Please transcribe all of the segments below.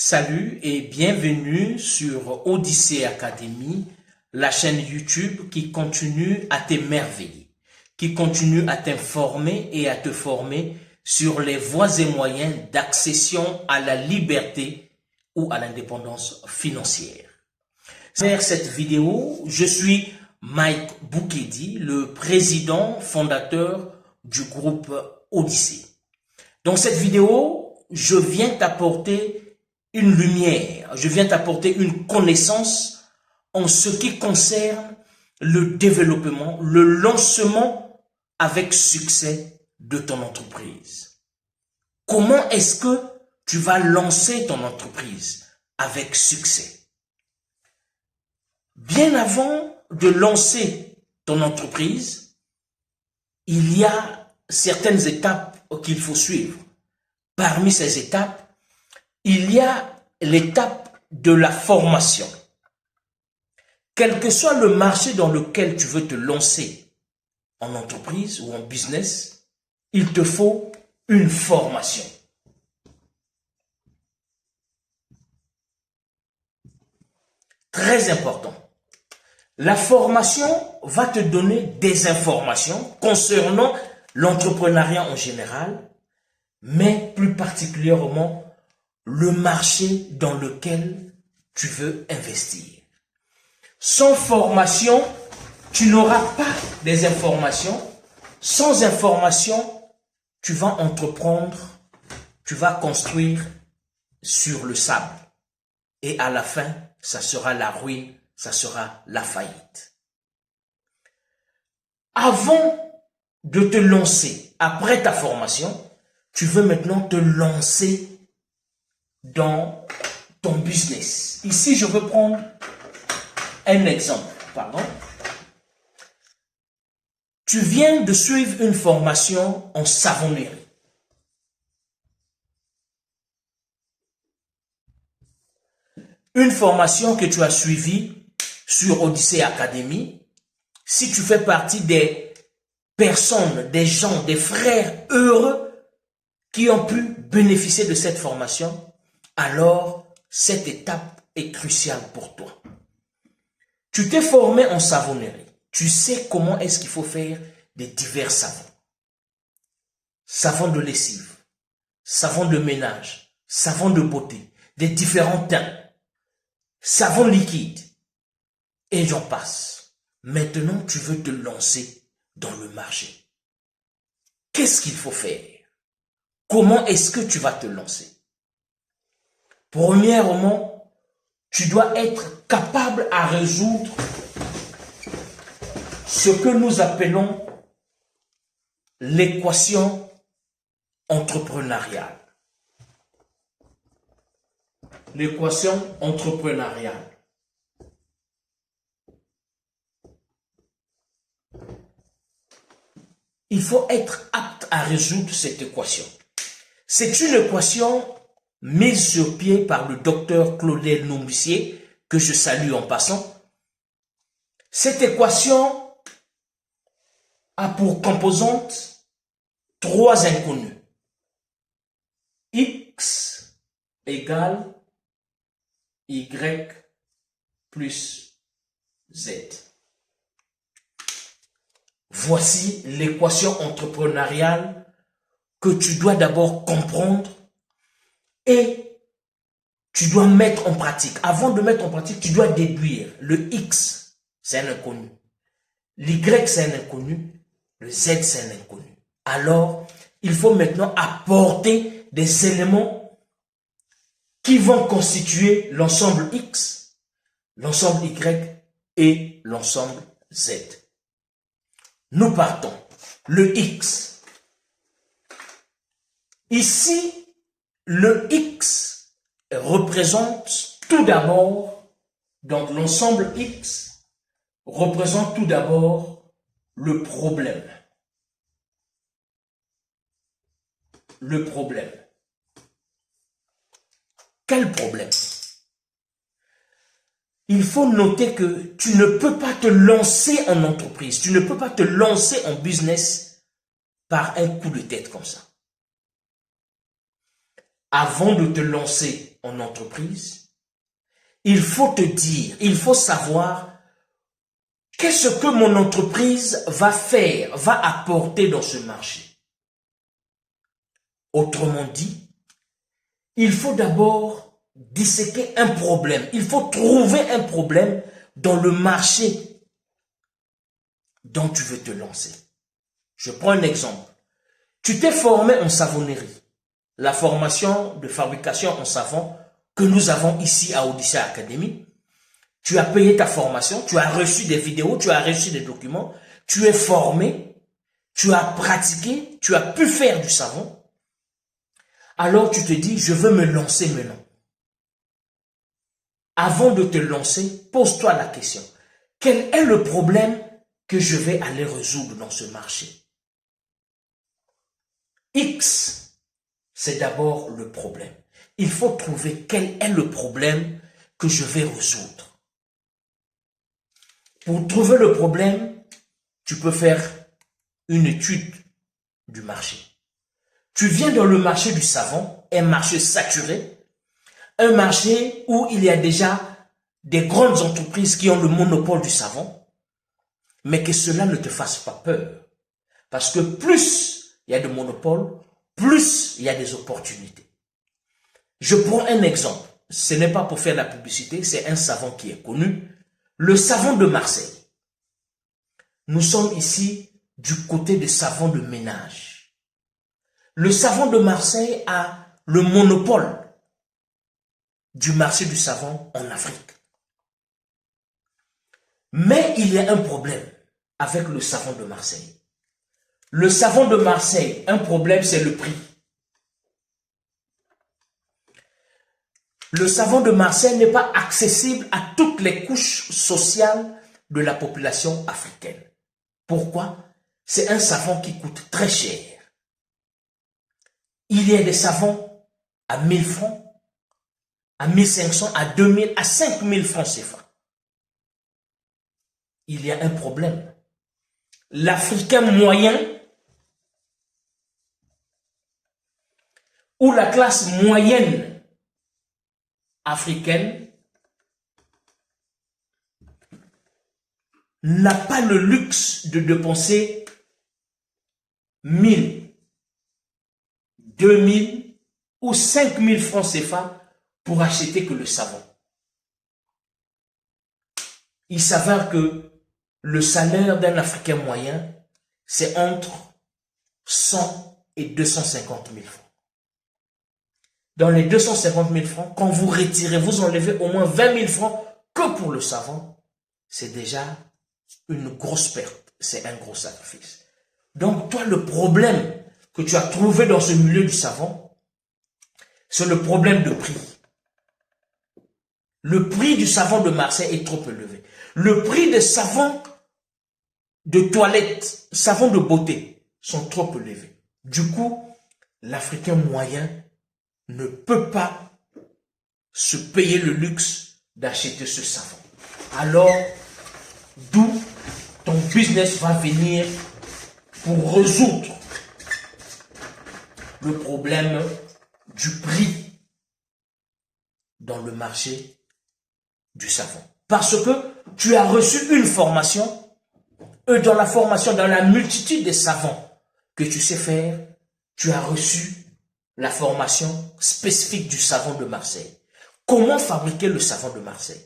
Salut et bienvenue sur Odyssée Academy, la chaîne YouTube qui continue à t'émerveiller, qui continue à t'informer et à te former sur les voies et moyens d'accession à la liberté ou à l'indépendance financière. Vers cette vidéo, je suis Mike Boukedi, le président fondateur du groupe Odyssée. Dans cette vidéo, je viens t'apporter une lumière, je viens t'apporter une connaissance en ce qui concerne le développement, le lancement avec succès de ton entreprise. Comment est-ce que tu vas lancer ton entreprise avec succès? Bien avant de lancer ton entreprise, il y a certaines étapes qu'il faut suivre. Parmi ces étapes, il y a l'étape de la formation. Quel que soit le marché dans lequel tu veux te lancer, en entreprise ou en business, il te faut une formation. Très important. La formation va te donner des informations concernant l'entrepreneuriat en général, mais plus particulièrement le marché dans lequel tu veux investir. Sans formation, tu n'auras pas des informations. Sans information, tu vas entreprendre, tu vas construire sur le sable. Et à la fin, ça sera la ruine, ça sera la faillite. Avant de te lancer, après ta formation, tu veux maintenant te lancer dans ton business. Ici, je veux prendre un exemple. Tu viens de suivre une formation en savonnerie. Une formation que tu as suivie sur Odyssée Academy. Si tu fais partie des personnes, des gens, des frères heureux qui ont pu bénéficier de cette formation, alors cette étape est cruciale pour toi. Tu t'es formé en savonnerie. Tu sais comment est-ce qu'il faut faire des divers savons. Savon de lessive, savon de ménage, savon de beauté, des différents teints, savon liquide, et j'en passe. Maintenant, tu veux te lancer dans le marché. Qu'est-ce qu'il faut faire? Comment est-ce que tu vas te lancer? Premièrement, tu dois être capable à résoudre ce que nous appelons l'équation entrepreneuriale. L'équation entrepreneuriale. Il faut être apte à résoudre cette équation. C'est une équation mise sur pied par le docteur Claudel Nombussier, que je salue en passant. Cette équation a pour composante trois inconnues. X égale Y plus Z. Voici l'équation entrepreneuriale que tu dois d'abord comprendre et tu dois mettre en pratique. Avant de mettre en pratique, tu dois déduire. Le X, c'est un inconnu. L'Y, c'est un inconnu. Le Z, c'est un inconnu. Alors, il faut maintenant apporter des éléments qui vont constituer l'ensemble X, l'ensemble Y et l'ensemble Z. Nous partons. Le X. Ici, le X représente tout d'abord, donc l'ensemble X représente tout d'abord le problème. Le problème. Quel problème? Il faut noter que tu ne peux pas te lancer en entreprise, tu ne peux pas te lancer en business par un coup de tête comme ça. Avant de te lancer en entreprise, il faut te dire, il faut savoir qu'est-ce que mon entreprise va faire, va apporter dans ce marché. Autrement dit, il faut d'abord disséquer un problème. Il faut trouver un problème dans le marché dont tu veux te lancer. Je prends un exemple. Tu t'es formé en savonnerie. La formation de fabrication en savon que nous avons ici à Odyssey Academy. Tu as payé ta formation, tu as reçu des vidéos, tu as reçu des documents, tu es formé, tu as pratiqué, tu as pu faire du savon. Alors tu te dis, je veux me lancer maintenant. Avant de te lancer, pose-toi la question. Quel est le problème que je vais aller résoudre dans ce marché? X, c'est d'abord le problème. Il faut trouver quel est le problème que je vais résoudre. Pour trouver le problème, tu peux faire une étude du marché. Tu viens dans le marché du savon, un marché saturé, un marché où il y a déjà des grandes entreprises qui ont le monopole du savon, mais que cela ne te fasse pas peur. Parce que plus il y a de monopole, plus il y a des opportunités. Je prends un exemple. Ce n'est pas pour faire la publicité, c'est un savon qui est connu. Le savon de Marseille. Nous sommes ici du côté des savons de ménage. Le savon de Marseille a le monopole du marché du savon en Afrique. Mais il y a un problème avec le savon de Marseille. Le savon de Marseille, un problème, c'est le prix. Le savon de Marseille n'est pas accessible à toutes les couches sociales de la population africaine. Pourquoi? C'est un savon qui coûte très cher. Il y a des savons à 1000 francs, à 1500, à 2000, à 5000 francs CFA. Il y a un problème. L'Africain moyen ou la classe moyenne africaine n'a pas le luxe de dépenser 1000, 2000 ou 5000 francs CFA pour acheter que le savon. Il s'avère que le salaire d'un Africain moyen, c'est entre 100 et 250 000 francs. Dans les 250 000 francs, quand vous retirez, vous enlevez au moins 20 000 francs que pour le savon, c'est déjà une grosse perte, c'est un gros sacrifice. Donc toi, le problème que tu as trouvé dans ce milieu du savon, c'est le problème de prix. Le prix du savon de Marseille est trop élevé. Le prix des savons de toilette, savons de beauté, sont trop élevés. Du coup, l'Africain moyen ne peut pas se payer le luxe d'acheter ce savon. Alors, d'où ton business va venir pour résoudre le problème du prix dans le marché du savon. Parce que tu as reçu une formation, et dans la formation, dans la multitude des savons que tu sais faire, tu as reçu la formation spécifique du savon de Marseille. Comment fabriquer le savon de Marseille?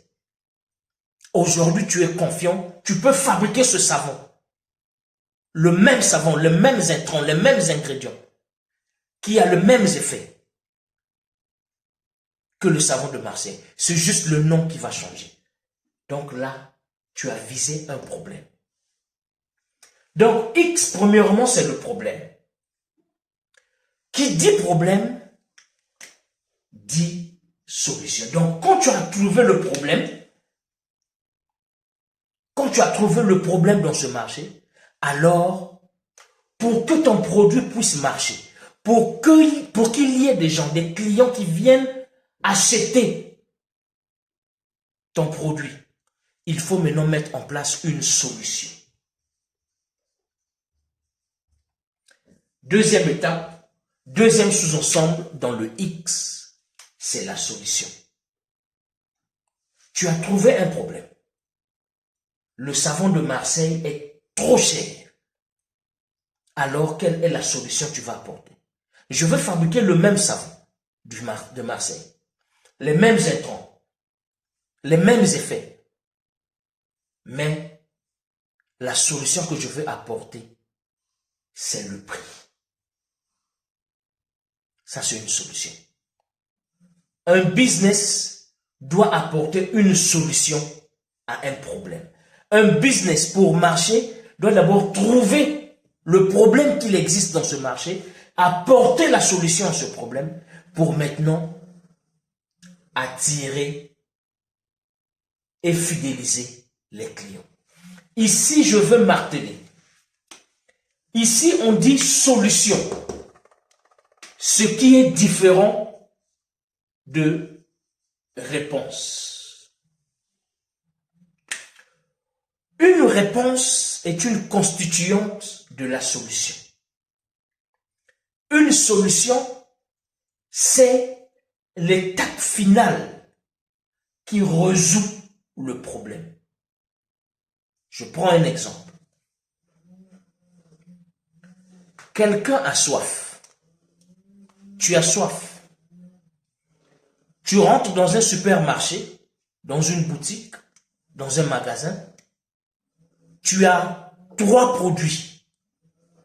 Aujourd'hui, tu es confiant, tu peux fabriquer ce savon. Le même savon, les mêmes intrants, les mêmes ingrédients, qui a le même effet que le savon de Marseille. C'est juste le nom qui va changer. Donc là, tu as visé un problème. Donc X, premièrement, c'est le problème. Qui dit problème, dit solution. Donc quand tu as trouvé le problème, dans ce marché, alors, pour que ton produit puisse marcher, pour qu'il y ait des gens, des clients qui viennent acheter ton produit, il faut maintenant mettre en place une solution. Deuxième étape, deuxième sous-ensemble dans le X, c'est la solution. Tu as trouvé un problème. Le savon de Marseille est trop cher. Alors, quelle est la solution que tu vas apporter? Je veux fabriquer le même savon de Marseille. Les mêmes intrants. Les mêmes effets. Mais la solution que je veux apporter, c'est le prix. Ça, c'est une solution. Un business doit apporter une solution à un problème. Un business, pour marcher, doit d'abord trouver le problème qu'il existe dans ce marché, apporter la solution à ce problème pour maintenant attirer et fidéliser les clients. Ici, je veux marteler. Ici, on dit solution. Ce qui est différent de réponse. Une réponse est une constituante de la solution. Une solution, c'est l'étape finale qui résout le problème. Je prends un exemple. Quelqu'un a soif. Tu as soif. Tu rentres dans un supermarché, dans une boutique, dans un magasin. Tu as 3 produits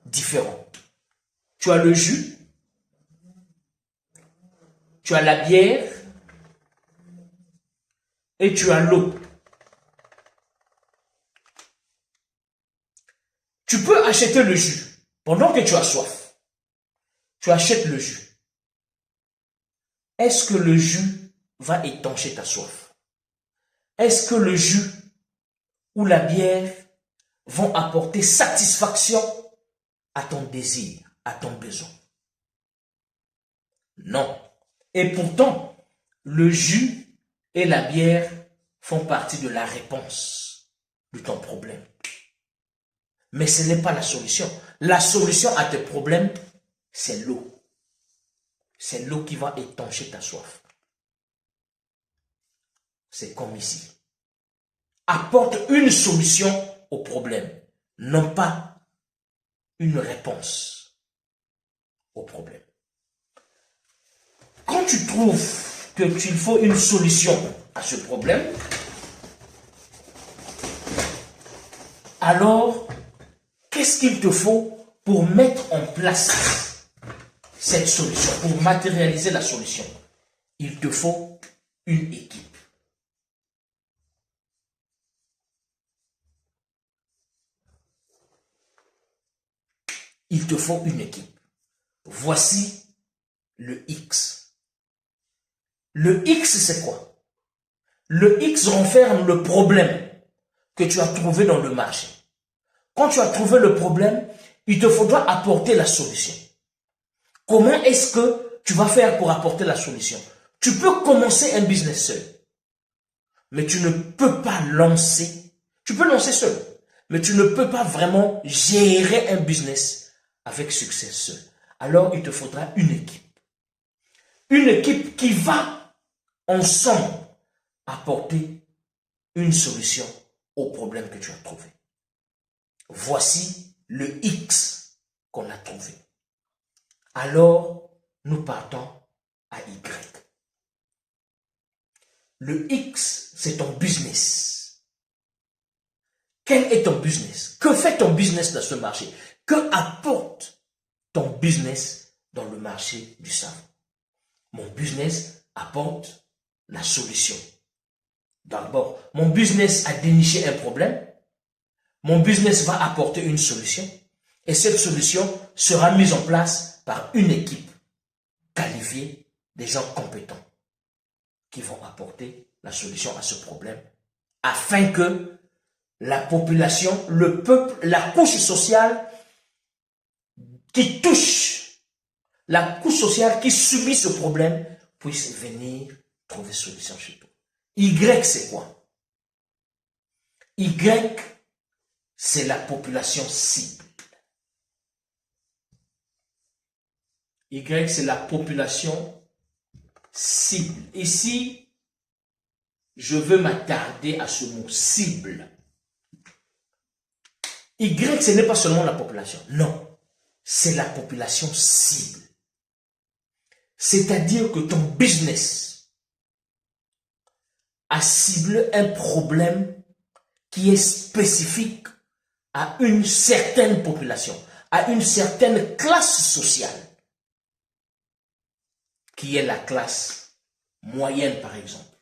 différents. Tu as le jus, tu as la bière et tu as l'eau. Tu peux acheter le jus pendant que tu as soif. Tu achètes le jus. Est-ce que le jus va étancher ta soif? Est-ce que le jus ou la bière vont apporter satisfaction à ton désir, à ton besoin? Non. Et pourtant, le jus et la bière font partie de la réponse de ton problème. Mais ce n'est pas la solution. La solution à tes problèmes, c'est l'eau. C'est l'eau qui va étancher ta soif. C'est comme ici. Apporte une solution au problème, non pas une réponse au problème. Quand tu trouves qu'il faut une solution à ce problème, alors, qu'est-ce qu'il te faut pour mettre en place cette solution, pour matérialiser la solution? Il te faut une équipe. Il te faut une équipe. Voici le X. Le X, c'est quoi? Le X renferme le problème que tu as trouvé dans le marché. Quand tu as trouvé le problème, il te faudra apporter la solution. Comment est-ce que tu vas faire pour apporter la solution? Tu peux commencer un business seul, mais tu ne peux pas lancer. Tu peux lancer seul, mais tu ne peux pas vraiment gérer un business avec succès seul. Alors, il te faudra une équipe. Une équipe qui va ensemble apporter une solution au problème que tu as trouvé. Voici le X qu'on a trouvé. Alors, nous partons à Y. Le X, c'est ton business. Quel est ton business? Que fait ton business dans ce marché? Que apporte ton business dans le marché du savon? Mon business apporte la solution. D'abord, mon business a déniché un problème. Mon business va apporter une solution. Et cette solution sera mise en place par une équipe qualifiée, des gens compétents qui vont apporter la solution à ce problème afin que la population, le peuple, la couche sociale qui touche, la couche sociale qui subit ce problème puisse venir trouver solution chez toi. Y, c'est quoi? Y, c'est la population cible. Y, c'est la population cible. Ici, je veux m'attarder à ce mot cible. Y, ce n'est pas seulement la population. Non, c'est la population cible. C'est-à-dire que ton business a ciblé un problème qui est spécifique à une certaine population, à une certaine classe sociale, qui est la classe moyenne, par exemple.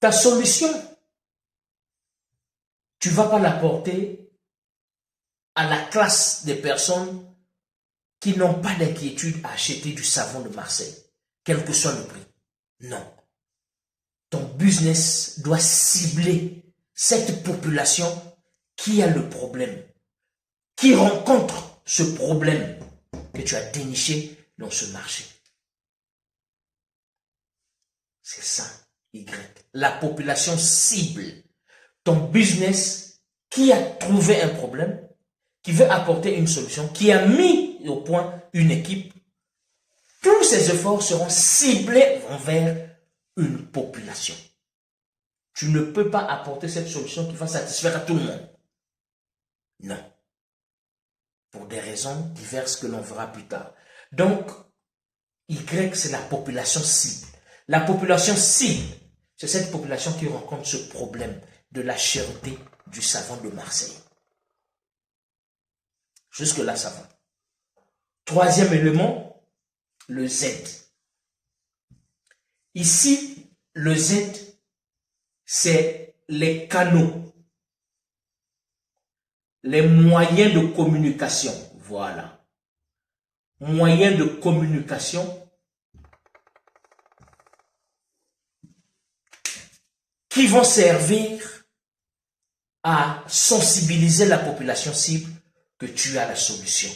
Ta solution, tu ne vas pas l'apporter à la classe des personnes qui n'ont pas d'inquiétude à acheter du savon de Marseille, quel que soit le prix. Non. Ton business doit cibler cette population qui a le problème, qui rencontre ce problème que tu as déniché dans ce marché. C'est ça, Y. La population cible. Ton business qui a trouvé un problème, qui veut apporter une solution, qui a mis au point une équipe, tous ces efforts seront ciblés envers une population. Tu ne peux pas apporter cette solution qui va satisfaire à tout le monde. Non. Pour des raisons diverses que l'on verra plus tard. Donc, Y, c'est la population cible. La population cible, c'est cette population qui rencontre ce problème de la cherté du savon de Marseille. Jusque-là, ça va. Troisième élément, le Z. Ici, le Z, c'est les canaux, les moyens de communication. Voilà. Moyens de communication qui vont servir à sensibiliser la population cible que tu as la solution.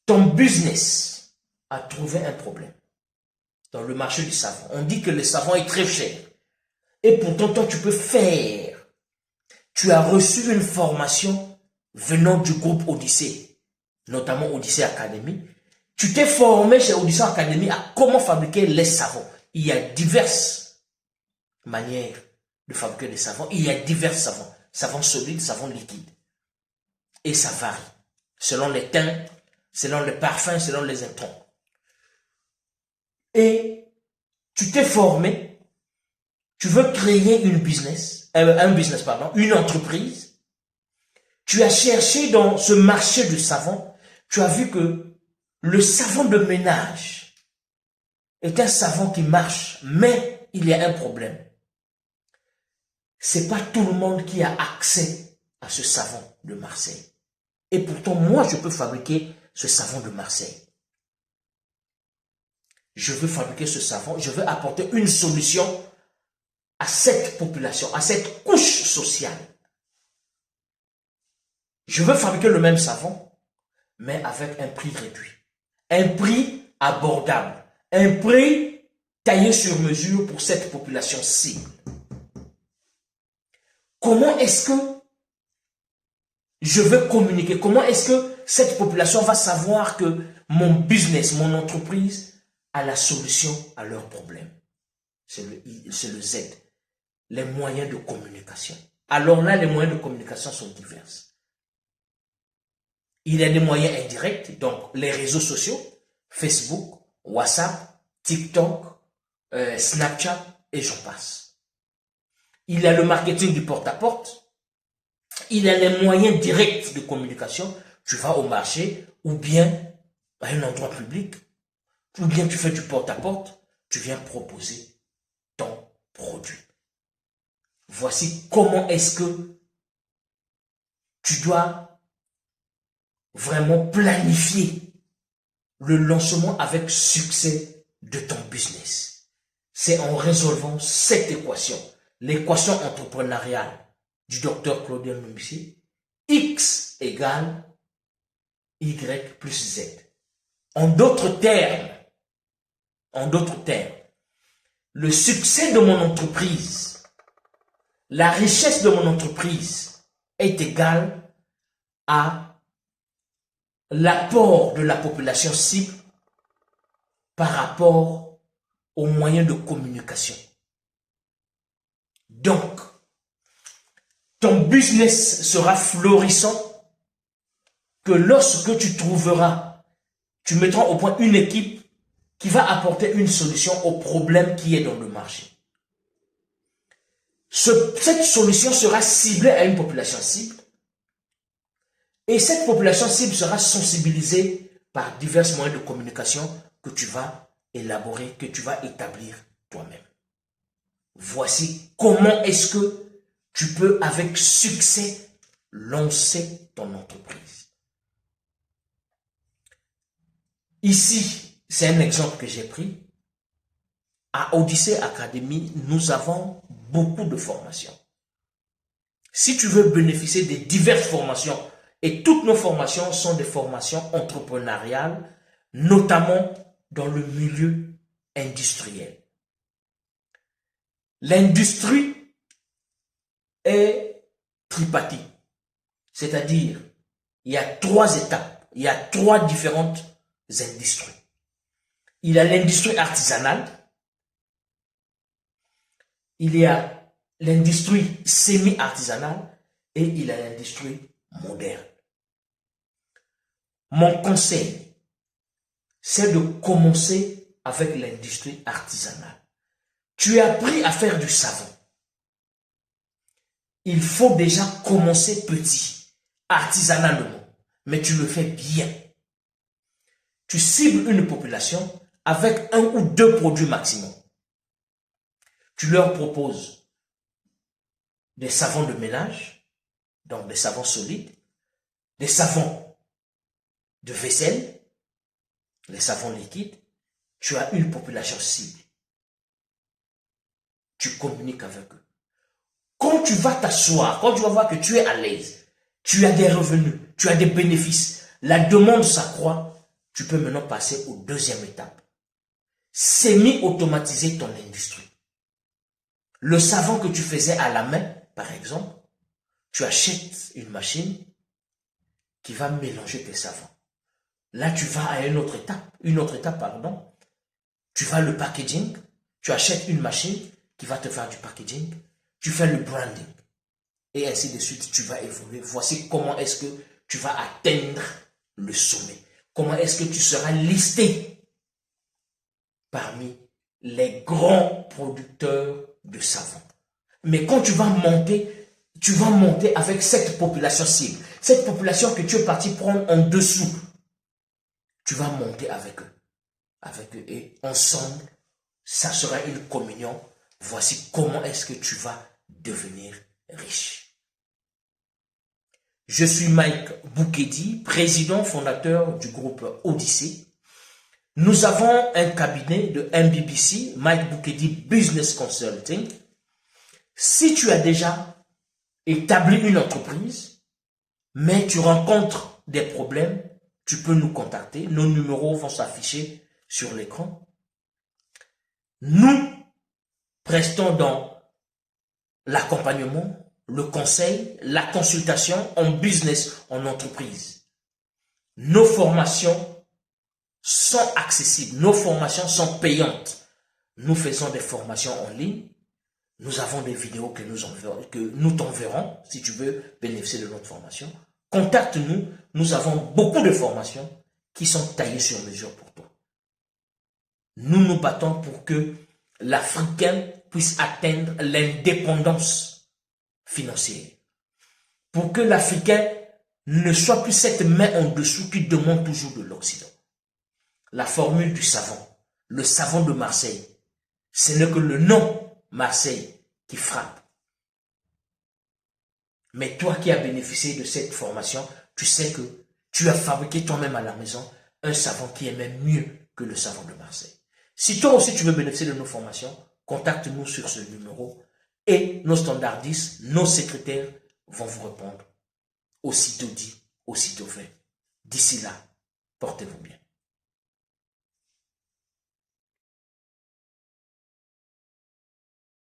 Ton business a trouvé un problème dans le marché du savon. On dit que le savon est très cher. Et pourtant, toi, tu peux faire. Tu as reçu une formation venant du groupe Odyssée, notamment Odyssée Academy. Tu t'es formé chez Odyssée Academy à comment fabriquer les savons. Il y a diverses manières de fabriquer des savons. Il y a divers savons. Savons solides, savons liquides. Et ça varie. Selon les teints, selon les parfums, selon les intrants. Et tu t'es formé, tu veux créer une entreprise. Tu as cherché dans ce marché du savon, tu as vu que le savon de ménage est un savon qui marche, mais il y a un problème. C'est pas tout le monde qui a accès à ce savon de Marseille. Et pourtant, moi, je peux fabriquer ce savon de Marseille. Je veux fabriquer ce savon, je veux apporter une solution à cette population, à cette couche sociale. Je veux fabriquer le même savon, mais avec un prix réduit. Un prix abordable. Un prix taillé sur mesure pour cette population cible. Comment est-ce que je veux communiquer? Comment est-ce que cette population va savoir que mon business, mon entreprise a la solution à leurs problèmes? C'est le Z. Les moyens de communication. Alors là, les moyens de communication sont divers. Il y a des moyens indirects, donc les réseaux sociaux, Facebook, WhatsApp, TikTok, Snapchat, et j'en passe. Il y a le marketing du porte-à-porte. Il y a les moyens directs de communication. Tu vas au marché ou bien à un endroit public, ou bien tu fais du porte-à-porte, tu viens proposer ton produit. Voici comment est-ce que tu dois vraiment planifier le lancement avec succès de ton business. C'est en résolvant cette équation, l'équation entrepreneuriale du docteur Claudien Mumsi, X égale Y plus Z. En d'autres termes, le succès de mon entreprise, la richesse de mon entreprise est égale à l'apport de la population cible par rapport aux moyens de communication. Donc, ton business sera florissant que lorsque tu mettras au point une équipe qui va apporter une solution au problème qui est dans le marché. Cette solution sera ciblée à une population cible et cette population cible sera sensibilisée par divers moyens de communication que tu vas élaborer, que tu vas établir toi-même. Voici comment est-ce que tu peux avec succès lancer ton entreprise. Ici, c'est un exemple que j'ai pris. À Odyssey Academy, nous avons beaucoup de formations. Si tu veux bénéficier des diverses formations, et toutes nos formations sont des formations entrepreneuriales, notamment dans le milieu industriel. L'industrie est tripartite, c'est-à-dire il y a 3 étapes, il y a 3 différentes industries. Il y a l'industrie artisanale, il y a l'industrie semi-artisanale et il y a l'industrie moderne. Mon conseil, c'est de commencer avec l'industrie artisanale. Tu as appris à faire du savon. Il faut déjà commencer petit, artisanalement, mais tu le fais bien. Tu cibles une population avec 1 ou 2 produits maximum. Tu leur proposes des savons de ménage, donc des savons solides, des savons de vaisselle, les savons liquides. Tu as une population cible. Tu communiques avec eux. Quand tu vas t'asseoir, quand tu vas voir que tu es à l'aise, tu as des revenus, tu as des bénéfices, la demande s'accroît, tu peux maintenant passer aux 2e étape. Semi-automatiser ton industrie. Le savon que tu faisais à la main, par exemple, tu achètes une machine qui va mélanger tes savons. Là, tu vas à une autre étape, pardon. Tu vas le packaging, tu achètes une machine qui va te faire du packaging, tu fais le branding, et ainsi de suite, tu vas évoluer. Voici comment est-ce que tu vas atteindre le sommet. Comment est-ce que tu seras listé parmi les grands producteurs de savon. Mais quand tu vas monter avec cette population cible, cette population que tu es parti prendre en dessous. Tu vas monter avec eux et ensemble, ça sera une communion. Voici comment est-ce que tu vas devenir riche. Je suis Mike Boukedi, président fondateur du groupe Odyssey. Nous avons un cabinet de MBBC, Mike Boukedi Business Consulting. Si tu as déjà établi une entreprise, mais tu rencontres des problèmes, tu peux nous contacter. Nos numéros vont s'afficher sur l'écran. Nous prestons dans l'accompagnement, le conseil, la consultation en business, en entreprise. Nos formations sont accessibles, nos formations sont payantes. Nous faisons des formations en ligne. Nous avons des vidéos que nous t'enverrons si tu veux bénéficier de notre formation. Contacte-nous, nous avons beaucoup de formations qui sont taillées sur mesure pour toi. Nous nous battons pour que l'Africain puisse atteindre l'indépendance financière. Pour que l'Africain ne soit plus cette main en dessous qui demande toujours de l'Occident. La formule du savon, le savon de Marseille, ce n'est que le nom Marseille qui frappe. Mais toi qui as bénéficié de cette formation, tu sais que tu as fabriqué toi-même à la maison un savon qui est même mieux que le savon de Marseille. Si toi aussi tu veux bénéficier de nos formations, contacte-nous sur ce numéro et nos standardistes, nos secrétaires vont vous répondre. Aussitôt dit, aussitôt fait. D'ici là, portez-vous bien.